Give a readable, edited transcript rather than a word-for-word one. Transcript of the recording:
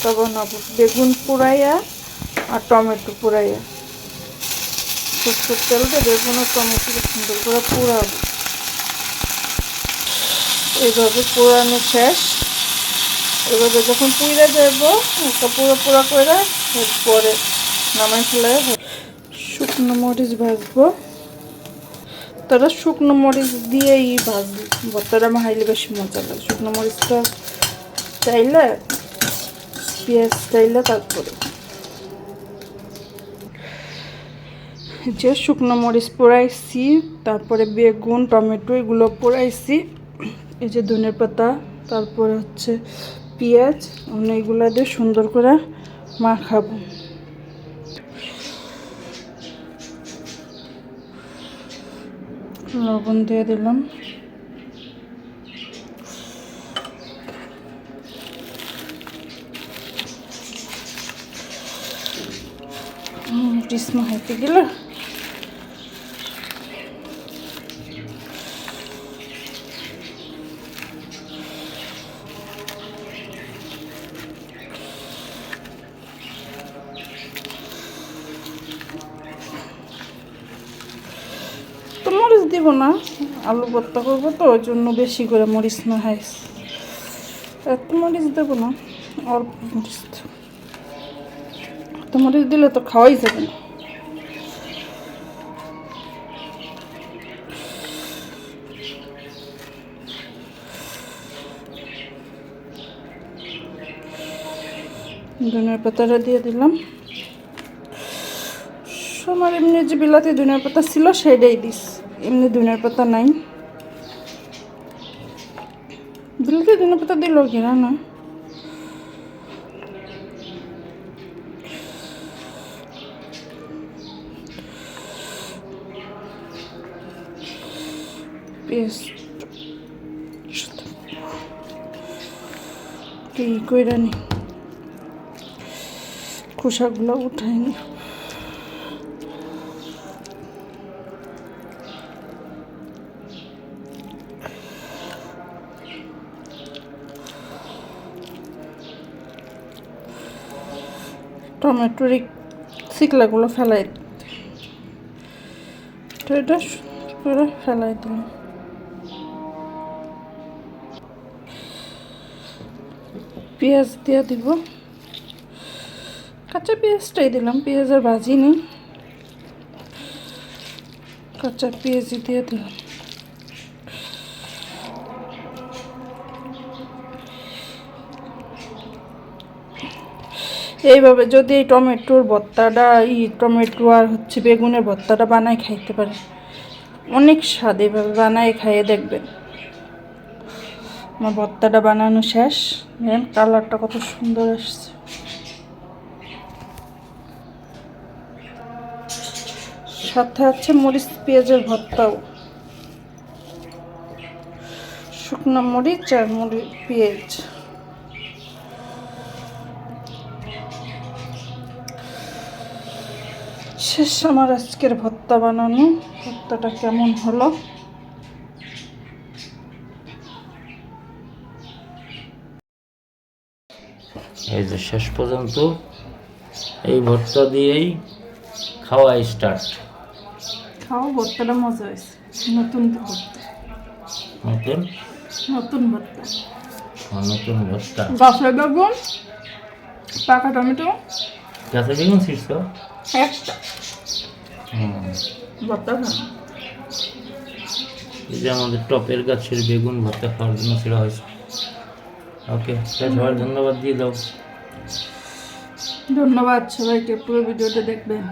ভর্তা বানাবো, বেগুন পোড়াইয়া আর টমেটো পোড়াইয়া। সরষের তেল দিয়ে বেগুন আর টমেটো সুন্দর করে পোড়াবো। এইভাবে পোড়ানো শেষ। এভাবে যখন পুড়ে যাবো একটা পুরো পোড়া করে এরপরে নামাই ফেলে শুকনো মরিচ ভাজবো। তারা শুকনো মরিচ দিয়েই ভাজবো ভর্তাটা মাখাইলে বেশি মজা লাগে। শুকনো মরিচটা চাইলে পেঁয়াজ চাইলে তারপরে যে শুকনো মরিচ পোড়াইছি, তারপরে বেগুন টমেটো এগুলো পোড়াইছি। এই যে ধনের পাতা, তারপরে হচ্ছে পেঁয়াজ, এগুলো দিয়ে সুন্দর করে মাখাবো। লবণ দিয়ে দিলাম। মরিচ মাখাইতে গেলে তো মরিচ দিব না, আলু ভর্তা করবো তো ওই জন্য বেশি করে মরিচ মাখাইছি। এত মরিচ দেবো না, অল্প মরিচ দেব। এত মরিচ দিলে তো খাওয়াই যাবে না। ধনিয়ার পাতাটা দিয়ে দিলাম। আমার এমনি যে বিলাতি ধনিয়ার পাতা ছিল সেটাই দিস, এমনি ধনিয়ার পাতা নাই। বিলাতি ধনিয়ার পাতা দিল কিনা না, পেস্ট কি কইরা নি, খোসাগুলো উঠাইনি। টমেটোর শিকলাগুলো ফেলাই, তো এটা করে ফেলাই দিলাম। পেঁয়াজ দিয়ে দিব, কাঁচা পেঁয়াজটাই দিলাম, পেঁয়াজ আর ভাজি নেই, কাঁচা পেঁয়াজই দিয়ে দিলাম। এইভাবে যদি এই টমেটোর ভর্তাটা টমেটো আর হচ্ছে বেগুনের ভর্তাটা বানাই খাইতে পারে, অনেক স্বাদ। এইভাবে বানাই খাইয়ে দেখবেন। আমার ভর্তাটা বানানো শেষ, দেখেন কালারটা কত সুন্দর আসছে। সাথে আছে মরিচ পেঁয়াজের ভর্তাও, শুকনো মরিচ আর পেঁয়াজ। শেষ আমার আজকের ভর্তা বানানো। ভর্তাটা কেমন হলো এই যে শেষ পর্যন্ত এই ভর্তা দিয়েই খাওয়া স্টার্ট। খাও, ভর্তাটা মজা হয়েছে। নতুন ভর্তা, নতুন নতুন ভর্তা, নতুন ভর্তা। গাছের বেগুন, পাকা টমেটো, গাছে বেগুন ছিড়ছ একটা ভর্তা খান। এই যে আমাদের টপের গাছের বেগুন ভর্তা খাওয়ার জন্য ছিঁড়া হয়েছে। ওকে, সবার ধন্যবাদ দিয়ে দাও। ধন্যবাদ সবাইকে, পুরো ভিডিওটা দেখবেন।